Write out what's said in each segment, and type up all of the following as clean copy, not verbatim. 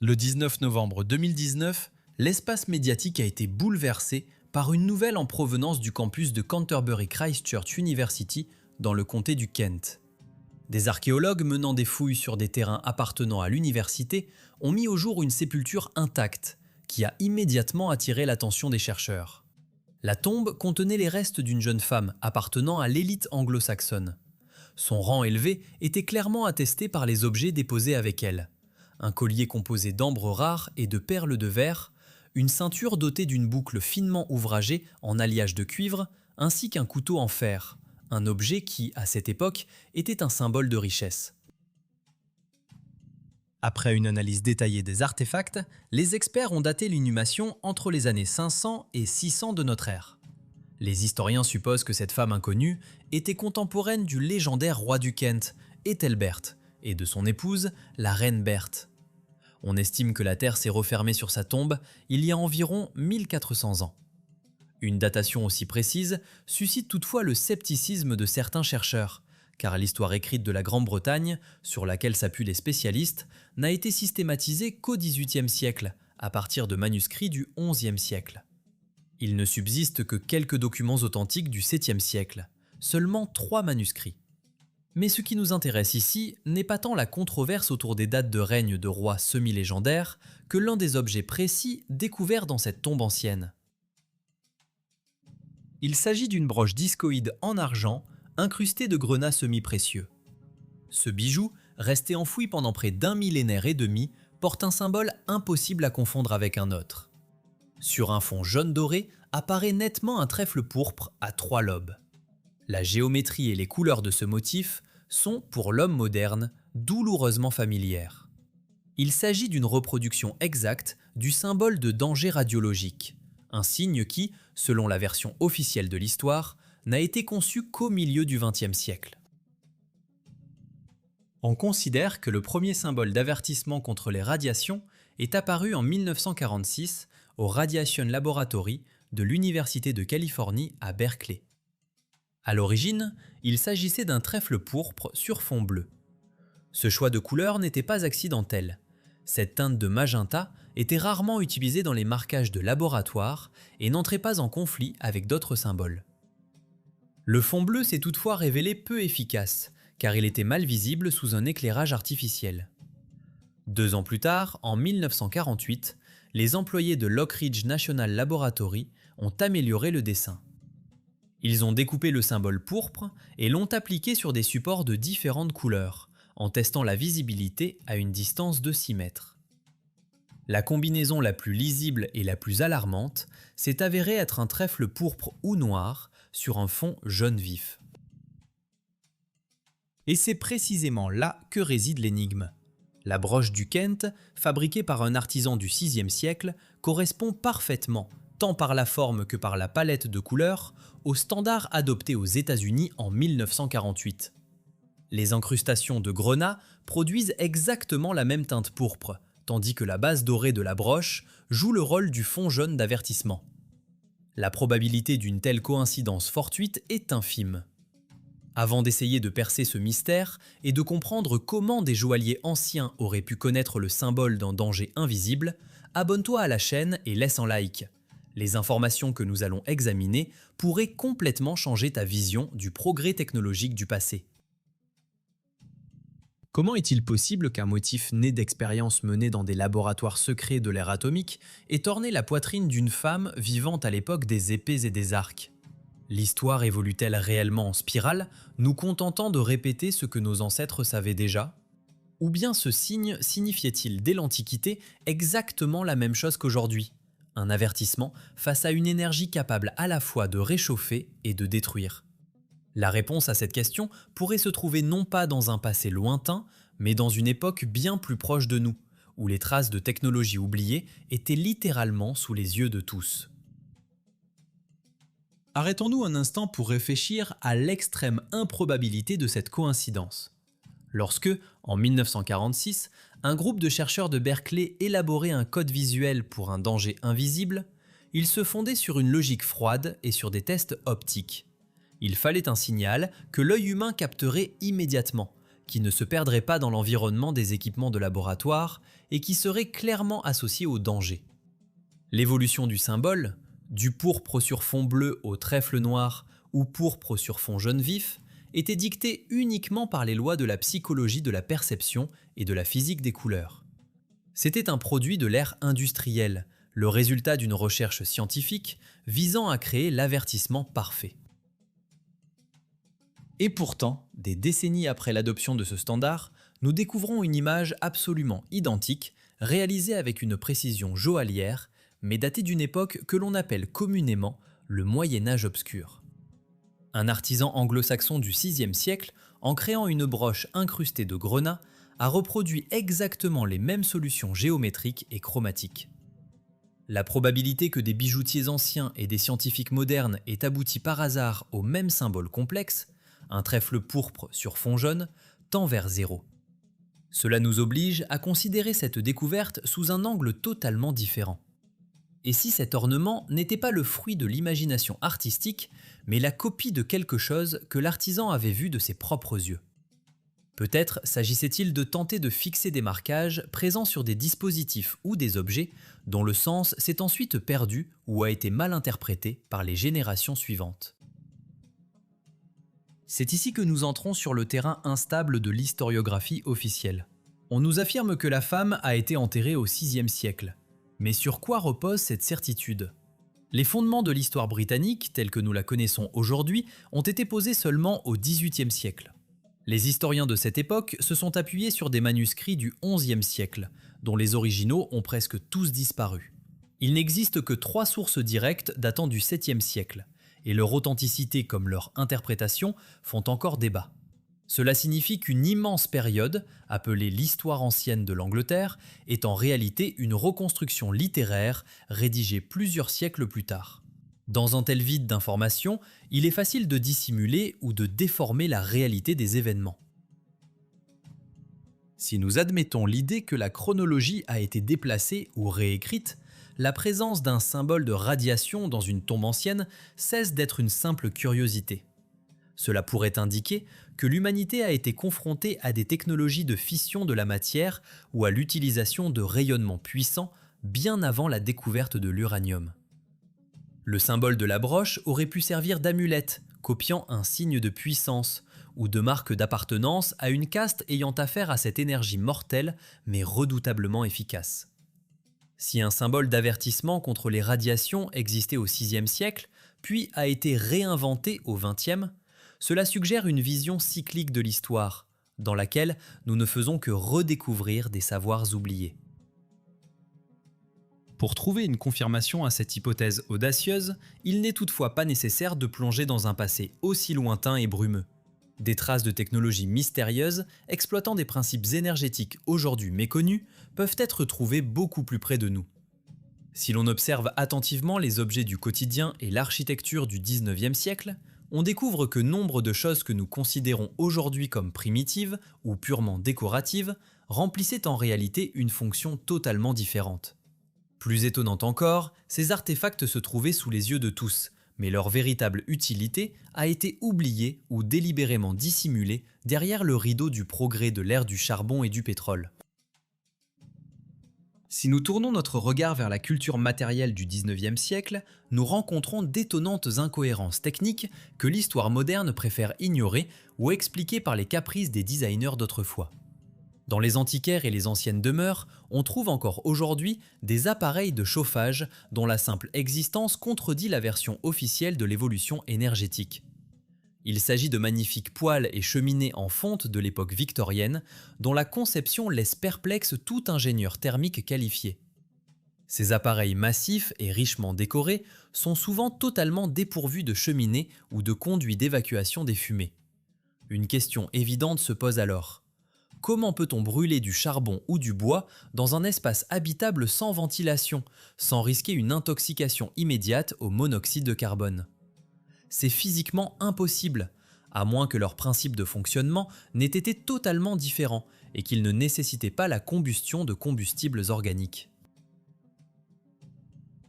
Le 19 novembre 2019, l'espace médiatique a été bouleversé par une nouvelle en provenance du campus de Canterbury Christ Church University dans le comté du Kent. Des archéologues menant des fouilles sur des terrains appartenant à l'université ont mis au jour une sépulture intacte qui a immédiatement attiré l'attention des chercheurs. La tombe contenait les restes d'une jeune femme appartenant à l'élite anglo-saxonne. Son rang élevé était clairement attesté par les objets déposés avec elle. Un collier composé d'ambre rare et de perles de verre, une ceinture dotée d'une boucle finement ouvragée en alliage de cuivre, ainsi qu'un couteau en fer, un objet qui, à cette époque, était un symbole de richesse. Après une analyse détaillée des artefacts, les experts ont daté l'inhumation entre les années 500 et 600 de notre ère. Les historiens supposent que cette femme inconnue était contemporaine du légendaire roi du Kent, Ethelbert, et de son épouse, la reine Berthe. On estime que la terre s'est refermée sur sa tombe il y a environ 1400 ans. Une datation aussi précise suscite toutefois le scepticisme de certains chercheurs, car l'histoire écrite de la Grande-Bretagne, sur laquelle s'appuient les spécialistes, n'a été systématisée qu'au XVIIIe siècle, à partir de manuscrits du XIe siècle. Il ne subsiste que quelques documents authentiques du VIIe siècle, seulement 3 manuscrits. Mais ce qui nous intéresse ici n'est pas tant la controverse autour des dates de règne de rois semi-légendaires que l'un des objets précis découverts dans cette tombe ancienne. Il s'agit d'une broche discoïde en argent incrustée de grenats semi-précieux. Ce bijou, resté enfoui pendant près d'un millénaire et demi, porte un symbole impossible à confondre avec un autre. Sur un fond jaune doré apparaît nettement un trèfle pourpre à 3 lobes. La géométrie et les couleurs de ce motif sont, pour l'homme moderne, douloureusement familières. Il s'agit d'une reproduction exacte du symbole de danger radiologique, un signe qui, selon la version officielle de l'histoire, n'a été conçu qu'au milieu du XXe siècle. On considère que le premier symbole d'avertissement contre les radiations est apparu en 1946 au Radiation Laboratory de l'Université de Californie à Berkeley. À l'origine, il s'agissait d'un trèfle pourpre sur fond bleu. Ce choix de couleur n'était pas accidentel. Cette teinte de magenta était rarement utilisée dans les marquages de laboratoire et n'entrait pas en conflit avec d'autres symboles. Le fond bleu s'est toutefois révélé peu efficace, car il était mal visible sous un éclairage artificiel. 2 ans plus tard, en 1948, les employés de l'Oak Ridge National Laboratory ont amélioré le dessin. Ils ont découpé le symbole pourpre et l'ont appliqué sur des supports de différentes couleurs, en testant la visibilité à une distance de 6 mètres. La combinaison la plus lisible et la plus alarmante s'est avérée être un trèfle pourpre ou noir sur un fond jaune vif. Et c'est précisément là que réside l'énigme. La broche du Kent, fabriquée par un artisan du VIe siècle, correspond parfaitement, tant par la forme que par la palette de couleurs, au standard adopté aux États-Unis en 1948. Les incrustations de grenats produisent exactement la même teinte pourpre, tandis que la base dorée de la broche joue le rôle du fond jaune d'avertissement. La probabilité d'une telle coïncidence fortuite est infime. Avant d'essayer de percer ce mystère et de comprendre comment des joailliers anciens auraient pu connaître le symbole d'un danger invisible, abonne-toi à la chaîne et laisse un like. Les informations que nous allons examiner pourraient complètement changer ta vision du progrès technologique du passé. Comment est-il possible qu'un motif né d'expériences menées dans des laboratoires secrets de l'ère atomique ait orné la poitrine d'une femme vivant à l'époque des épées et des arcs ? L'histoire évolue-t-elle réellement en spirale, nous contentant de répéter ce que nos ancêtres savaient déjà ? Ou bien ce signe signifiait-il dès l'Antiquité exactement la même chose qu'aujourd'hui ? Un avertissement face à une énergie capable à la fois de réchauffer et de détruire. La réponse à cette question pourrait se trouver non pas dans un passé lointain, mais dans une époque bien plus proche de nous, où les traces de technologies oubliées étaient littéralement sous les yeux de tous. Arrêtons-nous un instant pour réfléchir à l'extrême improbabilité de cette coïncidence. Lorsque, en 1946, un groupe de chercheurs de Berkeley élaborait un code visuel pour un danger invisible, il se fondait sur une logique froide et sur des tests optiques. Il fallait un signal que l'œil humain capterait immédiatement, qui ne se perdrait pas dans l'environnement des équipements de laboratoire et qui serait clairement associé au danger. L'évolution du symbole, du pourpre sur fond bleu au trèfle noir ou pourpre sur fond jaune vif, était dictée uniquement par les lois de la psychologie de la perception et de la physique des couleurs. C'était un produit de l'ère industrielle, le résultat d'une recherche scientifique visant à créer l'avertissement parfait. Et pourtant, des décennies après l'adoption de ce standard, nous découvrons une image absolument identique, réalisée avec une précision joaillière, mais datée d'une époque que l'on appelle communément le Moyen-Âge obscur. Un artisan anglo-saxon du VIe siècle, en créant une broche incrustée de grenat, a reproduit exactement les mêmes solutions géométriques et chromatiques. La probabilité que des bijoutiers anciens et des scientifiques modernes aient abouti par hasard au même symbole complexe, un trèfle pourpre sur fond jaune, tend vers 0. Cela nous oblige à considérer cette découverte sous un angle totalement différent. Et si cet ornement n'était pas le fruit de l'imagination artistique, mais la copie de quelque chose que l'artisan avait vu de ses propres yeux? Peut-être s'agissait-il de tenter de fixer des marquages présents sur des dispositifs ou des objets dont le sens s'est ensuite perdu ou a été mal interprété par les générations suivantes. C'est ici que nous entrons sur le terrain instable de l'historiographie officielle. On nous affirme que la femme a été enterrée au VIe siècle. Mais sur quoi repose cette certitude? Les fondements de l'histoire britannique, tels que nous la connaissons aujourd'hui, ont été posés seulement au XVIIIe siècle. Les historiens de cette époque se sont appuyés sur des manuscrits du XIe siècle, dont les originaux ont presque tous disparu. Il n'existe que 3 sources directes datant du VIIe siècle, et leur authenticité comme leur interprétation font encore débat. Cela signifie qu'une immense période, appelée l'histoire ancienne de l'Angleterre, est en réalité une reconstruction littéraire rédigée plusieurs siècles plus tard. Dans un tel vide d'informations, il est facile de dissimuler ou de déformer la réalité des événements. Si nous admettons l'idée que la chronologie a été déplacée ou réécrite, la présence d'un symbole de radiation dans une tombe ancienne cesse d'être une simple curiosité. Cela pourrait indiquer que l'humanité a été confrontée à des technologies de fission de la matière ou à l'utilisation de rayonnements puissants bien avant la découverte de l'uranium. Le symbole de la broche aurait pu servir d'amulette, copiant un signe de puissance, ou de marque d'appartenance à une caste ayant affaire à cette énergie mortelle mais redoutablement efficace. Si un symbole d'avertissement contre les radiations existait au VIe siècle, puis a été réinventé au XXe, cela suggère une vision cyclique de l'histoire, dans laquelle nous ne faisons que redécouvrir des savoirs oubliés. Pour trouver une confirmation à cette hypothèse audacieuse, il n'est toutefois pas nécessaire de plonger dans un passé aussi lointain et brumeux. Des traces de technologies mystérieuses, exploitant des principes énergétiques aujourd'hui méconnus, peuvent être trouvées beaucoup plus près de nous. Si l'on observe attentivement les objets du quotidien et l'architecture du XIXe siècle, on découvre que nombre de choses que nous considérons aujourd'hui comme primitives ou purement décoratives remplissaient en réalité une fonction totalement différente. Plus étonnant encore, ces artefacts se trouvaient sous les yeux de tous, mais leur véritable utilité a été oubliée ou délibérément dissimulée derrière le rideau du progrès de l'ère du charbon et du pétrole. Si nous tournons notre regard vers la culture matérielle du XIXe siècle, nous rencontrons d'étonnantes incohérences techniques que l'histoire moderne préfère ignorer ou expliquer par les caprices des designers d'autrefois. Dans les antiquaires et les anciennes demeures, on trouve encore aujourd'hui des appareils de chauffage dont la simple existence contredit la version officielle de l'évolution énergétique. Il s'agit de magnifiques poêles et cheminées en fonte de l'époque victorienne, dont la conception laisse perplexe tout ingénieur thermique qualifié. Ces appareils massifs et richement décorés sont souvent totalement dépourvus de cheminées ou de conduits d'évacuation des fumées. Une question évidente se pose alors. Comment peut-on brûler du charbon ou du bois dans un espace habitable sans ventilation, sans risquer une intoxication immédiate au monoxyde de carbone ? C'est physiquement impossible, à moins que leur principe de fonctionnement n'ait été totalement différent et qu'ils ne nécessitaient pas la combustion de combustibles organiques.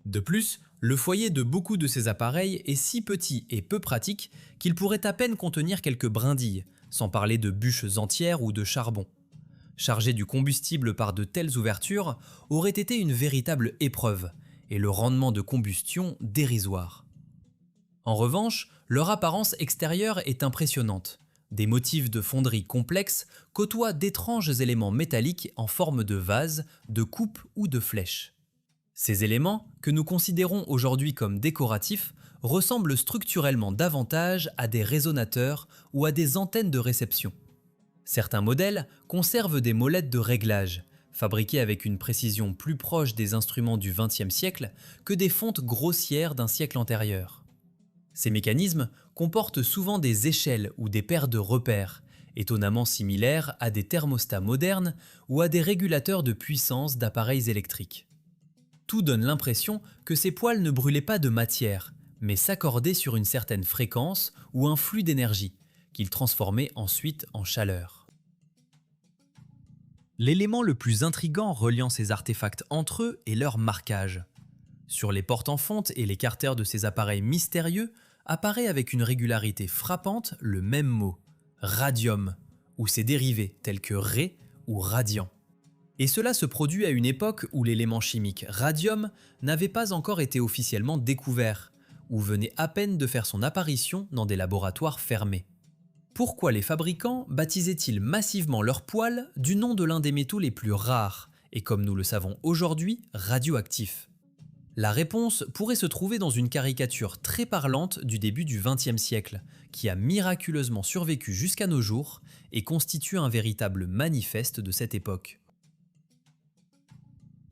De plus, le foyer de beaucoup de ces appareils est si petit et peu pratique qu'il pourrait à peine contenir quelques brindilles, sans parler de bûches entières ou de charbon. charger du combustible par de telles ouvertures aurait été une véritable épreuve, et le rendement de combustion dérisoire. En revanche, leur apparence extérieure est impressionnante. Des motifs de fonderie complexes côtoient d'étranges éléments métalliques en forme de vase, de coupe ou de flèche. Ces éléments, que nous considérons aujourd'hui comme décoratifs, ressemblent structurellement davantage à des résonateurs ou à des antennes de réception. Certains modèles conservent des molettes de réglage, fabriquées avec une précision plus proche des instruments du XXe siècle que des fontes grossières d'un siècle antérieur. Ces mécanismes comportent souvent des échelles ou des paires de repères, étonnamment similaires à des thermostats modernes ou à des régulateurs de puissance d'appareils électriques. Tout donne l'impression que ces poêles ne brûlaient pas de matière, mais s'accordaient sur une certaine fréquence ou un flux d'énergie, qu'ils transformaient ensuite en chaleur. L'élément le plus intrigant reliant ces artefacts entre eux est leur marquage. Sur les portes en fonte et les carters de ces appareils mystérieux apparaît avec une régularité frappante le même mot, radium, ou ses dérivés tels que ré ou radiant. Et cela se produit à une époque où l'élément chimique radium n'avait pas encore été officiellement découvert, ou venait à peine de faire son apparition dans des laboratoires fermés. Pourquoi les fabricants baptisaient-ils massivement leurs poêles du nom de l'un des métaux les plus rares, et comme nous le savons aujourd'hui, radioactif ? La réponse pourrait se trouver dans une caricature très parlante du début du XXe siècle, qui a miraculeusement survécu jusqu'à nos jours et constitue un véritable manifeste de cette époque.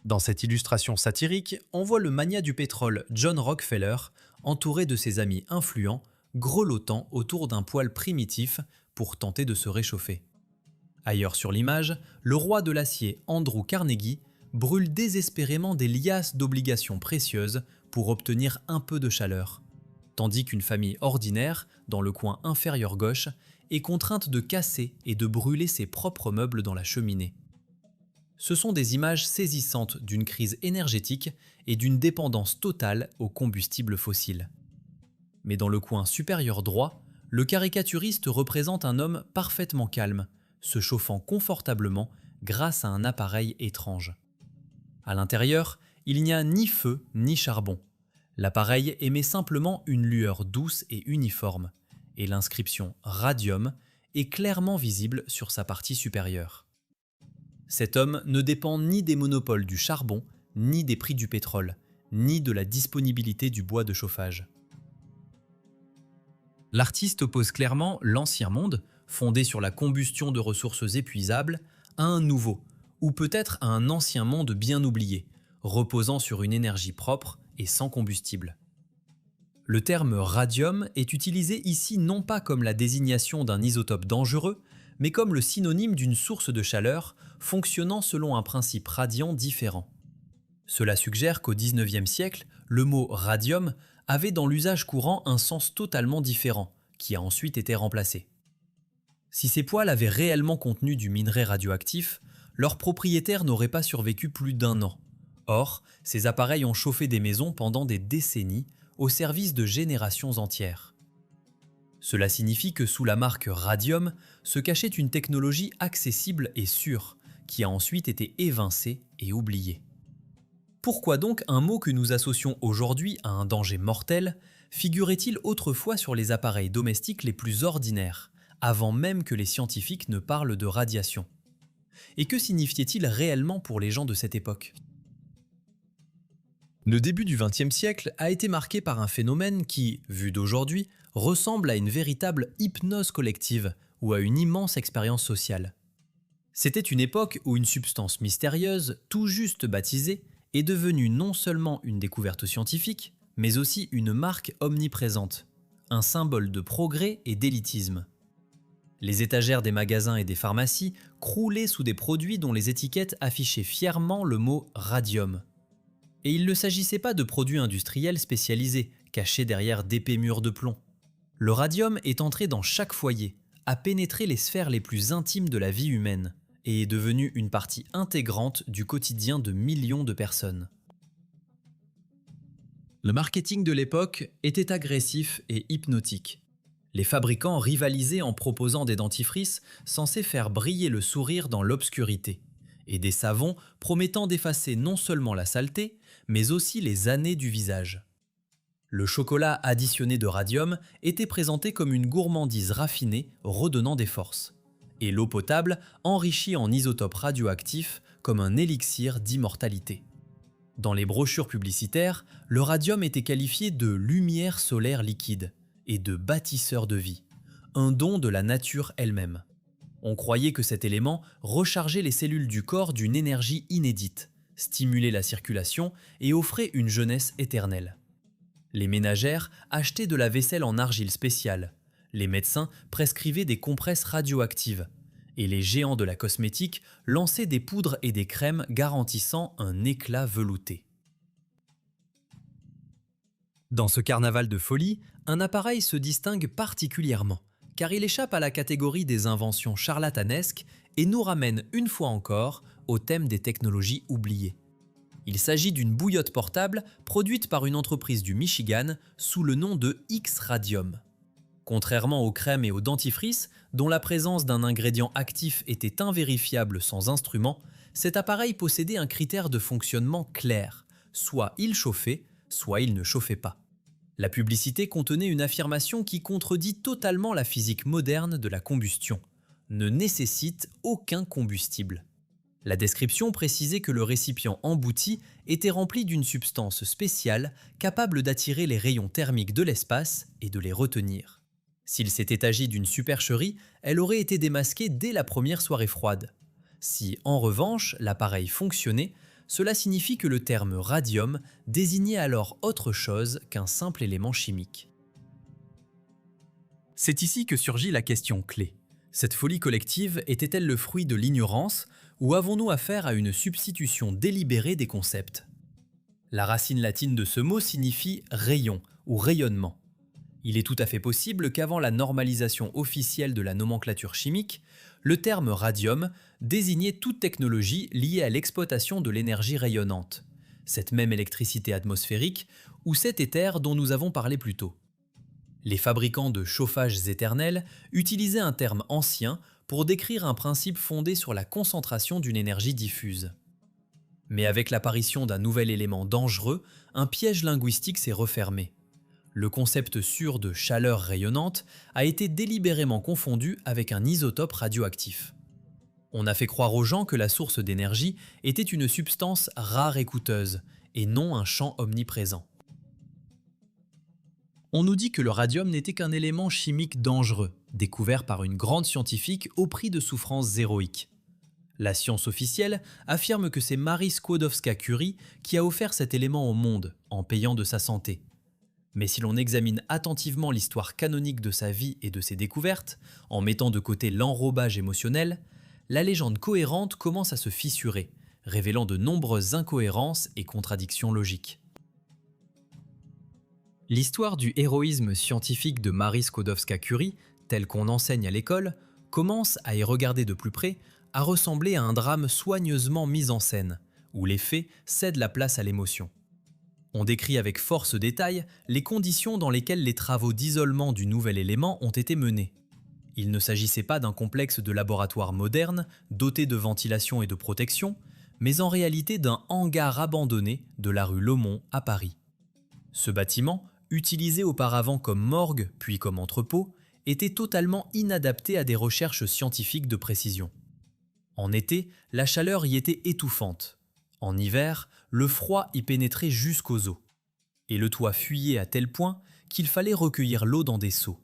Dans cette illustration satirique, on voit le magnat du pétrole John Rockefeller, entouré de ses amis influents, grelottant autour d'un poêle primitif pour tenter de se réchauffer. Ailleurs sur l'image, le roi de l'acier Andrew Carnegie brûle désespérément des liasses d'obligations précieuses pour obtenir un peu de chaleur, tandis qu'une famille ordinaire, dans le coin inférieur gauche, est contrainte de casser et de brûler ses propres meubles dans la cheminée. Ce sont des images saisissantes d'une crise énergétique et d'une dépendance totale aux combustibles fossiles. Mais dans le coin supérieur droit, le caricaturiste représente un homme parfaitement calme, se chauffant confortablement grâce à un appareil étrange. À l'intérieur, il n'y a ni feu ni charbon. L'appareil émet simplement une lueur douce et uniforme, et l'inscription « Radium » est clairement visible sur sa partie supérieure. Cet homme ne dépend ni des monopoles du charbon, ni des prix du pétrole, ni de la disponibilité du bois de chauffage. L'artiste oppose clairement l'ancien monde, fondé sur la combustion de ressources épuisables, à un nouveau, ou peut-être à un ancien monde bien oublié, reposant sur une énergie propre et sans combustible. Le terme radium est utilisé ici non pas comme la désignation d'un isotope dangereux, mais comme le synonyme d'une source de chaleur fonctionnant selon un principe radiant différent. Cela suggère qu'au XIXe siècle, le mot radium avait dans l'usage courant un sens totalement différent, qui a ensuite été remplacé. Si ces poêles avaient réellement contenu du minerai radioactif, leurs propriétaires n'auraient pas survécu plus d'1 an. Or, ces appareils ont chauffé des maisons pendant des décennies, au service de générations entières. Cela signifie que sous la marque Radium se cachait une technologie accessible et sûre, qui a ensuite été évincée et oubliée. Pourquoi donc un mot que nous associons aujourd'hui à un danger mortel figurait-il autrefois sur les appareils domestiques les plus ordinaires, avant même que les scientifiques ne parlent de radiation ? Et que signifiait-il réellement pour les gens de cette époque ? Le début du XXe siècle a été marqué par un phénomène qui, vu d'aujourd'hui, ressemble à une véritable hypnose collective ou à une immense expérience sociale. C'était une époque où une substance mystérieuse, tout juste baptisée, est devenue non seulement une découverte scientifique, mais aussi une marque omniprésente, un symbole de progrès et d'élitisme. Les étagères des magasins et des pharmacies croulaient sous des produits dont les étiquettes affichaient fièrement le mot « radium ». Et il ne s'agissait pas de produits industriels spécialisés, cachés derrière d'épais murs de plomb. Le radium est entré dans chaque foyer, a pénétré les sphères les plus intimes de la vie humaine, et est devenu une partie intégrante du quotidien de millions de personnes. Le marketing de l'époque était agressif et hypnotique. Les fabricants rivalisaient en proposant des dentifrices censés faire briller le sourire dans l'obscurité, et des savons promettant d'effacer non seulement la saleté, mais aussi les années du visage. Le chocolat additionné de radium était présenté comme une gourmandise raffinée redonnant des forces, et l'eau potable enrichie en isotopes radioactifs comme un élixir d'immortalité. Dans les brochures publicitaires, le radium était qualifié de lumière solaire liquide et de bâtisseur de vie, un don de la nature elle-même. On croyait que cet élément rechargeait les cellules du corps d'une énergie inédite, stimulait la circulation et offrait une jeunesse éternelle. Les ménagères achetaient de la vaisselle en argile spéciale, les médecins prescrivaient des compresses radioactives, et les géants de la cosmétique lançaient des poudres et des crèmes garantissant un éclat velouté. Dans ce carnaval de folie, un appareil se distingue particulièrement, car il échappe à la catégorie des inventions charlatanesques et nous ramène une fois encore au thème des technologies oubliées. Il s'agit d'une bouillotte portable produite par une entreprise du Michigan sous le nom de X-Radium. Contrairement aux crèmes et aux dentifrices, dont la présence d'un ingrédient actif était invérifiable sans instrument, cet appareil possédait un critère de fonctionnement clair, soit il chauffait, soit il ne chauffait pas. La publicité contenait une affirmation qui contredit totalement la physique moderne de la combustion, ne nécessite aucun combustible. La description précisait que le récipient embouti était rempli d'une substance spéciale capable d'attirer les rayons thermiques de l'espace et de les retenir. S'il s'était agi d'une supercherie, elle aurait été démasquée dès la première soirée froide. Si, en revanche, l'appareil fonctionnait, cela signifie que le terme radium désignait alors autre chose qu'un simple élément chimique. C'est ici que surgit la question clé. Cette folie collective était-elle le fruit de l'ignorance ou avons-nous affaire à une substitution délibérée des concepts ? La racine latine de ce mot signifie rayon ou rayonnement. Il est tout à fait possible qu'avant la normalisation officielle de la nomenclature chimique, le terme radium désignait toute technologie liée à l'exploitation de l'énergie rayonnante, cette même électricité atmosphérique ou cet éther dont nous avons parlé plus tôt. Les fabricants de chauffages éternels utilisaient un terme ancien pour décrire un principe fondé sur la concentration d'une énergie diffuse. Mais avec l'apparition d'un nouvel élément dangereux, un piège linguistique s'est refermé. Le concept sûr de chaleur rayonnante a été délibérément confondu avec un isotope radioactif. On a fait croire aux gens que la source d'énergie était une substance rare et coûteuse, et non un champ omniprésent. On nous dit que le radium n'était qu'un élément chimique dangereux, découvert par une grande scientifique au prix de souffrances héroïques. La science officielle affirme que c'est Marie Skłodowska-Curie qui a offert cet élément au monde, en payant de sa santé. Mais si l'on examine attentivement l'histoire canonique de sa vie et de ses découvertes, en mettant de côté l'enrobage émotionnel, la légende cohérente commence à se fissurer, révélant de nombreuses incohérences et contradictions logiques. L'histoire du héroïsme scientifique de Marie Skłodowska-Curie, telle qu'on enseigne à l'école, commence, à y regarder de plus près, à ressembler à un drame soigneusement mis en scène, où les faits cèdent la place à l'émotion. On décrit avec force détail les conditions dans lesquelles les travaux d'isolement du nouvel élément ont été menés. Il ne s'agissait pas d'un complexe de laboratoire moderne, doté de ventilation et de protection, mais en réalité d'un hangar abandonné de la rue Lomont à Paris. Ce bâtiment, utilisé auparavant comme morgue puis comme entrepôt, était totalement inadapté à des recherches scientifiques de précision. En été, la chaleur y était étouffante. En hiver, le froid y pénétrait jusqu'aux os. Et le toit fuyait à tel point qu'il fallait recueillir l'eau dans des seaux.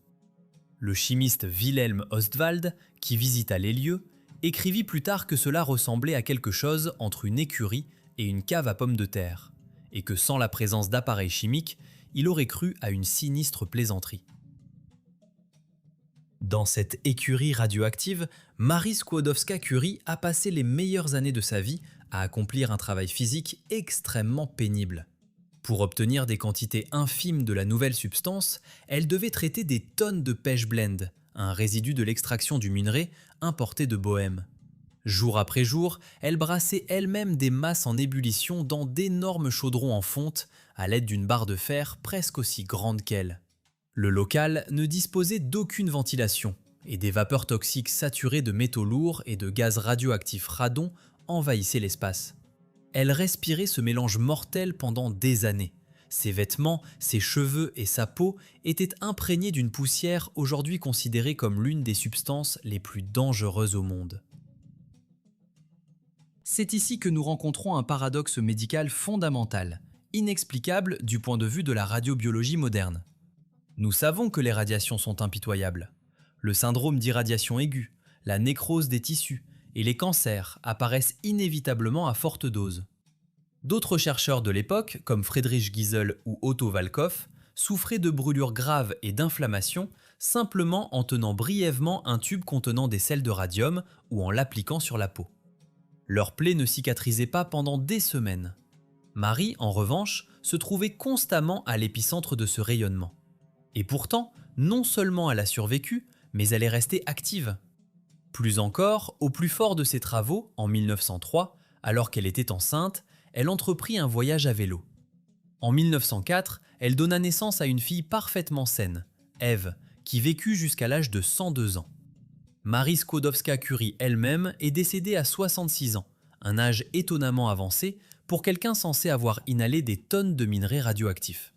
Le chimiste Wilhelm Ostwald, qui visita les lieux, écrivit plus tard que cela ressemblait à quelque chose entre une écurie et une cave à pommes de terre, et que sans la présence d'appareils chimiques, il aurait cru à une sinistre plaisanterie. Dans cette écurie radioactive, Marie Skłodowska-Curie a passé les meilleures années de sa vie à accomplir un travail physique extrêmement pénible. Pour obtenir des quantités infimes de la nouvelle substance, elle devait traiter des tonnes de pechblende, un résidu de l'extraction du minerai importé de Bohême. Jour après jour, elle brassait elle-même des masses en ébullition dans d'énormes chaudrons en fonte à l'aide d'une barre de fer presque aussi grande qu'elle. Le local ne disposait d'aucune ventilation, et des vapeurs toxiques saturées de métaux lourds et de gaz radioactifs radon envahissaient l'espace. Elle respirait ce mélange mortel pendant des années. Ses vêtements, ses cheveux et sa peau étaient imprégnés d'une poussière aujourd'hui considérée comme l'une des substances les plus dangereuses au monde. C'est ici que nous rencontrons un paradoxe médical fondamental, inexplicable du point de vue de la radiobiologie moderne. Nous savons que les radiations sont impitoyables. Le syndrome d'irradiation aiguë, la nécrose des tissus et les cancers apparaissent inévitablement à forte dose. D'autres chercheurs de l'époque, comme Friedrich Giesel ou Otto Walkhoff, souffraient de brûlures graves et d'inflammation simplement en tenant brièvement un tube contenant des sels de radium ou en l'appliquant sur la peau. Leurs plaies ne cicatrisaient pas pendant des semaines. Marie, en revanche, se trouvait constamment à l'épicentre de ce rayonnement. Et pourtant, non seulement elle a survécu, mais elle est restée active. Plus encore, au plus fort de ses travaux, en 1903, alors qu'elle était enceinte, elle entreprit un voyage à vélo. En 1904, elle donna naissance à une fille parfaitement saine, Ève, qui vécut jusqu'à l'âge de 102 ans. Marie Skłodowska-Curie elle-même est décédée à 66 ans, un âge étonnamment avancé pour quelqu'un censé avoir inhalé des tonnes de minerais radioactifs.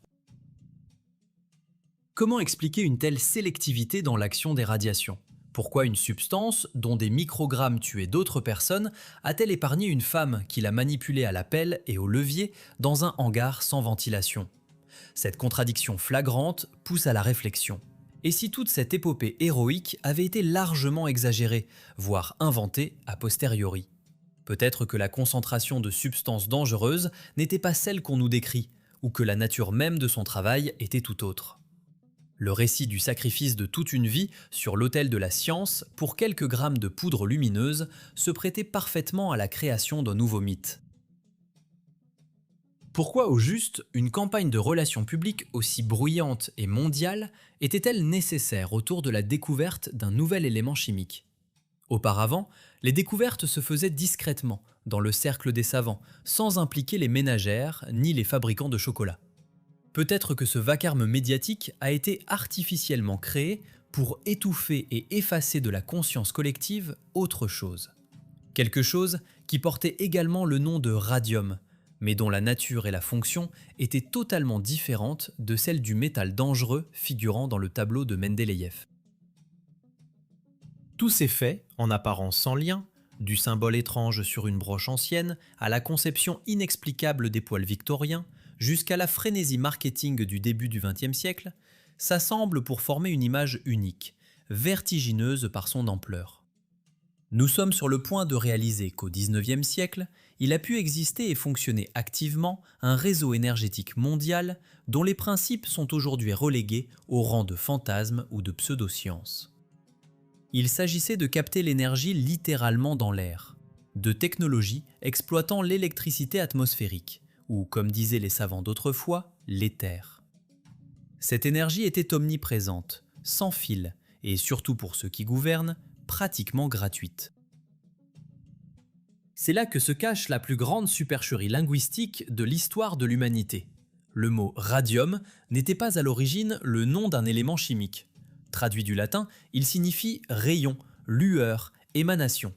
Comment expliquer une telle sélectivité dans l'action des radiations ? Pourquoi une substance, dont des microgrammes tuaient d'autres personnes, a-t-elle épargné une femme qui l'a manipulée à la pelle et au levier dans un hangar sans ventilation ? Cette contradiction flagrante pousse à la réflexion. Et si toute cette épopée héroïque avait été largement exagérée, voire inventée a posteriori ? Peut-être que la concentration de substances dangereuses n'était pas celle qu'on nous décrit, ou que la nature même de son travail était tout autre. Le récit du sacrifice de toute une vie sur l'autel de la science pour quelques grammes de poudre lumineuse se prêtait parfaitement à la création d'un nouveau mythe. Pourquoi au juste une campagne de relations publiques aussi bruyante et mondiale était-elle nécessaire autour de la découverte d'un nouvel élément chimique ? Auparavant, les découvertes se faisaient discrètement, dans le cercle des savants, sans impliquer les ménagères ni les fabricants de chocolat. Peut-être que ce vacarme médiatique a été artificiellement créé pour étouffer et effacer de la conscience collective autre chose. Quelque chose qui portait également le nom de radium, mais dont la nature et la fonction étaient totalement différentes de celles du métal dangereux figurant dans le tableau de Mendeleïev. Tous ces faits, en apparence sans lien, du symbole étrange sur une broche ancienne à la conception inexplicable des poils victoriens, jusqu'à la frénésie marketing du début du XXe siècle, s'assemblent pour former une image unique, vertigineuse par son ampleur. Nous sommes sur le point de réaliser qu'au XIXe siècle, il a pu exister et fonctionner activement un réseau énergétique mondial dont les principes sont aujourd'hui relégués au rang de fantasmes ou de pseudosciences. Il s'agissait de capter l'énergie littéralement dans l'air, de technologies exploitant l'électricité atmosphérique, ou comme disaient les savants d'autrefois, l'éther. Cette énergie était omniprésente, sans fil, et surtout pour ceux qui gouvernent, pratiquement gratuite. C'est là que se cache la plus grande supercherie linguistique de l'histoire de l'humanité. Le mot radium n'était pas à l'origine le nom d'un élément chimique. Traduit du latin, il signifie rayon, lueur, émanation.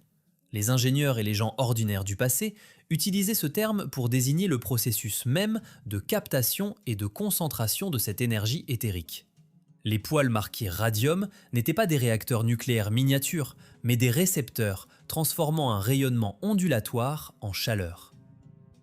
Les ingénieurs et les gens ordinaires du passé utilisaient ce terme pour désigner le processus même de captation et de concentration de cette énergie éthérique. Les poils marqués radium n'étaient pas des réacteurs nucléaires miniatures, mais des récepteurs transformant un rayonnement ondulatoire en chaleur.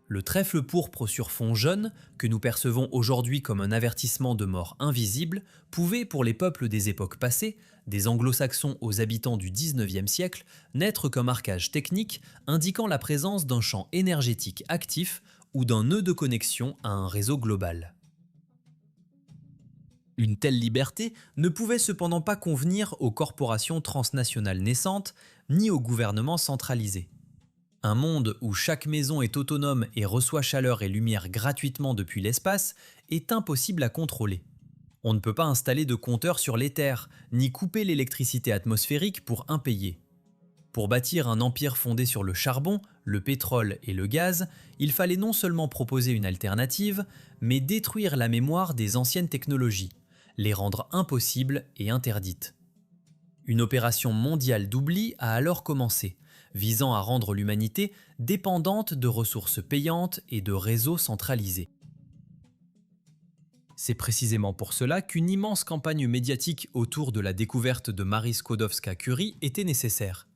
Le trèfle pourpre sur fond jaune, que nous percevons aujourd'hui comme un avertissement de mort invisible, pouvait, pour les peuples des époques passées, des anglo-saxons aux habitants du XIXe siècle, naître comme marquage technique indiquant la présence d'un champ énergétique actif ou d'un nœud de connexion à un réseau global. Une telle liberté ne pouvait cependant pas convenir aux corporations transnationales naissantes, ni aux gouvernements centralisés. Un monde où chaque maison est autonome et reçoit chaleur et lumière gratuitement depuis l'espace est impossible à contrôler. On ne peut pas installer de compteurs sur l'éther, ni couper l'électricité atmosphérique pour impayés. Pour bâtir un empire fondé sur le charbon, le pétrole et le gaz, il fallait non seulement proposer une alternative, mais détruire la mémoire des anciennes technologies, les rendre impossibles et interdites. Une opération mondiale d'oubli a alors commencé, visant à rendre l'humanité dépendante de ressources payantes et de réseaux centralisés. C'est précisément pour cela qu'une immense campagne médiatique autour de la découverte de Marie Skłodowska-Curie était nécessaire.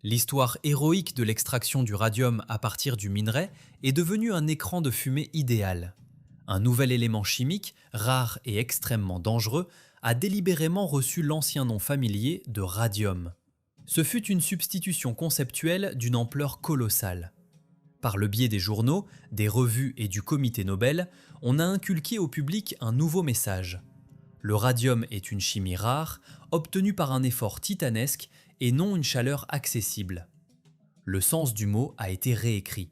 L'histoire héroïque de l'extraction du radium à partir du minerai est devenue un écran de fumée idéal. Un nouvel élément chimique, rare et extrêmement dangereux, a délibérément reçu l'ancien nom familier de radium. Ce fut une substitution conceptuelle d'une ampleur colossale. Par le biais des journaux, des revues et du comité Nobel, on a inculqué au public un nouveau message. Le radium est une chimie rare, obtenue par un effort titanesque et non une chaleur accessible. Le sens du mot a été réécrit.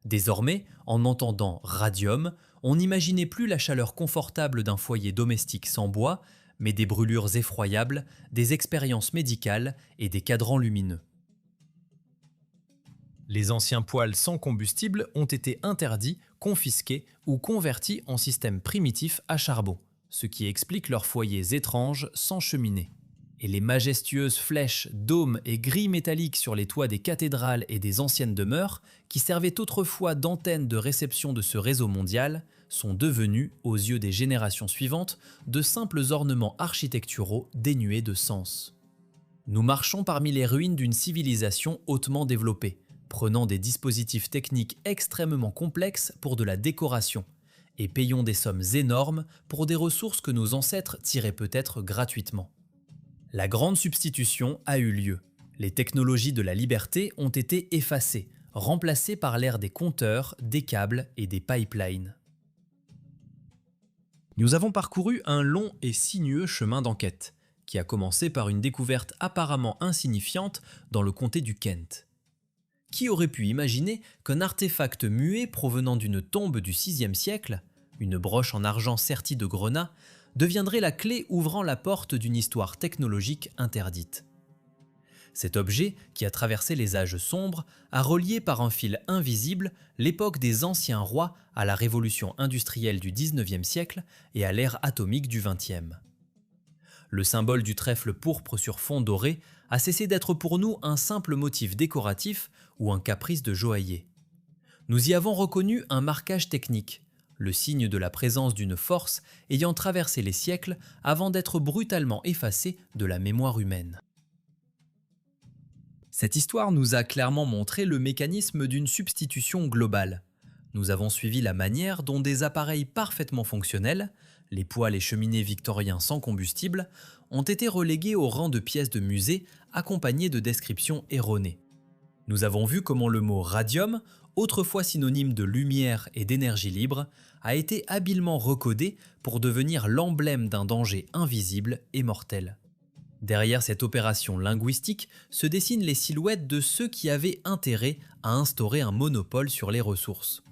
Désormais, en entendant radium, on n'imaginait plus la chaleur confortable d'un foyer domestique sans bois, mais des brûlures effroyables, des expériences médicales et des cadrans lumineux. Les anciens poêles sans combustible ont été interdits, confisqués ou convertis en système primitif à charbon, ce qui explique leurs foyers étranges sans cheminée. Et les majestueuses flèches, dômes et grilles métalliques sur les toits des cathédrales et des anciennes demeures, qui servaient autrefois d'antenne de réception de ce réseau mondial, sont devenus, aux yeux des générations suivantes, de simples ornements architecturaux dénués de sens. Nous marchons parmi les ruines d'une civilisation hautement développée, prenant des dispositifs techniques extrêmement complexes pour de la décoration, et payons des sommes énormes pour des ressources que nos ancêtres tiraient peut-être gratuitement. La grande substitution a eu lieu. Les technologies de la liberté ont été effacées, remplacées par l'ère des compteurs, des câbles et des pipelines. Nous avons parcouru un long et sinueux chemin d'enquête, qui a commencé par une découverte apparemment insignifiante dans le comté du Kent. Qui aurait pu imaginer qu'un artefact muet provenant d'une tombe du VIe siècle, une broche en argent sertie de grenat, deviendrait la clé ouvrant la porte d'une histoire technologique interdite. Cet objet, qui a traversé les âges sombres, a relié par un fil invisible l'époque des anciens rois à la révolution industrielle du XIXe siècle et à l'ère atomique du XXe. Le symbole du trèfle pourpre sur fond doré a cessé d'être pour nous un simple motif décoratif ou un caprice de joaillier. Nous y avons reconnu un marquage technique, le signe de la présence d'une force ayant traversé les siècles avant d'être brutalement effacée de la mémoire humaine. Cette histoire nous a clairement montré le mécanisme d'une substitution globale. Nous avons suivi la manière dont des appareils parfaitement fonctionnels, les poêles et cheminées victoriens sans combustible, ont été relégués au rang de pièces de musée accompagnées de descriptions erronées. Nous avons vu comment le mot radium, autrefois synonyme de lumière et d'énergie libre, a été habilement recodé pour devenir l'emblème d'un danger invisible et mortel. Derrière cette opération linguistique se dessinent les silhouettes de ceux qui avaient intérêt à instaurer un monopole sur les ressources.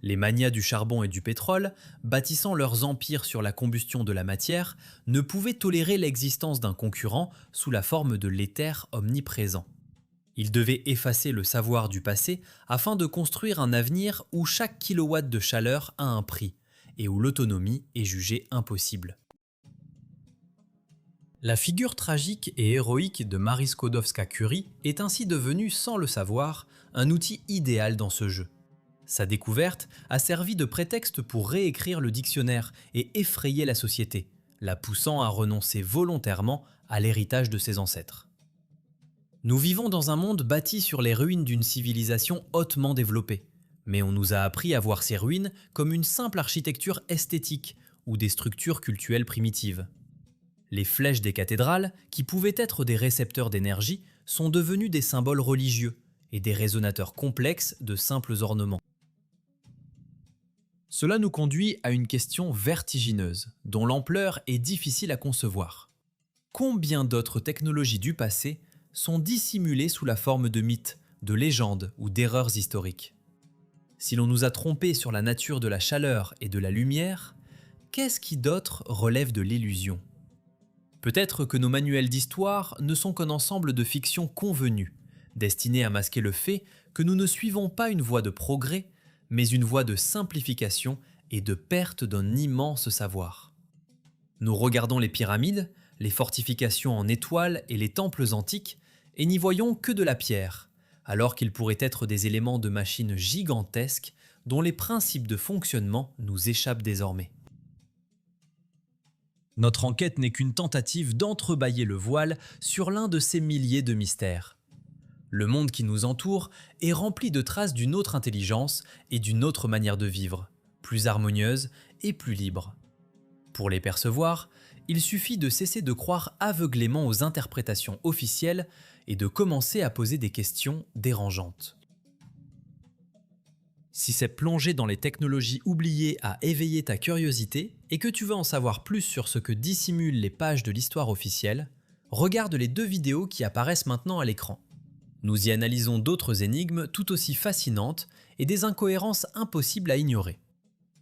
Les magnats du charbon et du pétrole, bâtissant leurs empires sur la combustion de la matière, ne pouvaient tolérer l'existence d'un concurrent sous la forme de l'éther omniprésent. Ils devaient effacer le savoir du passé afin de construire un avenir où chaque kilowatt de chaleur a un prix et où l'autonomie est jugée impossible. La figure tragique et héroïque de Marie Skłodowska-Curie est ainsi devenue, sans le savoir, un outil idéal dans ce jeu. Sa découverte a servi de prétexte pour réécrire le dictionnaire et effrayer la société, la poussant à renoncer volontairement à l'héritage de ses ancêtres. Nous vivons dans un monde bâti sur les ruines d'une civilisation hautement développée, mais on nous a appris à voir ces ruines comme une simple architecture esthétique ou des structures cultuelles primitives. Les flèches des cathédrales, qui pouvaient être des récepteurs d'énergie, sont devenues des symboles religieux et des résonateurs complexes de simples ornements. Cela nous conduit à une question vertigineuse, dont l'ampleur est difficile à concevoir. Combien d'autres technologies du passé sont dissimulées sous la forme de mythes, de légendes ou d'erreurs historiques? Si l'on nous a trompés sur la nature de la chaleur et de la lumière, qu'est-ce qui d'autre relève de l'illusion? Peut-être que nos manuels d'histoire ne sont qu'un ensemble de fictions convenues, destinées à masquer le fait que nous ne suivons pas une voie de progrès, mais une voie de simplification et de perte d'un immense savoir. Nous regardons les pyramides, les fortifications en étoiles et les temples antiques et n'y voyons que de la pierre, alors qu'ils pourraient être des éléments de machines gigantesques dont les principes de fonctionnement nous échappent désormais. Notre enquête n'est qu'une tentative d'entrebâiller le voile sur l'un de ces milliers de mystères. Le monde qui nous entoure est rempli de traces d'une autre intelligence et d'une autre manière de vivre, plus harmonieuse et plus libre. Pour les percevoir, il suffit de cesser de croire aveuglément aux interprétations officielles et de commencer à poser des questions dérangeantes. Si cette plongée dans les technologies oubliées a éveillé ta curiosité et que tu veux en savoir plus sur ce que dissimulent les pages de l'histoire officielle, regarde les 2 vidéos qui apparaissent maintenant à l'écran. Nous y analysons d'autres énigmes tout aussi fascinantes et des incohérences impossibles à ignorer.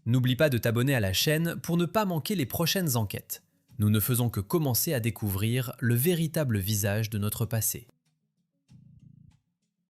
N'oublie pas de t'abonner à la chaîne pour ne pas manquer les prochaines enquêtes. Nous ne faisons que commencer à découvrir le véritable visage de notre passé.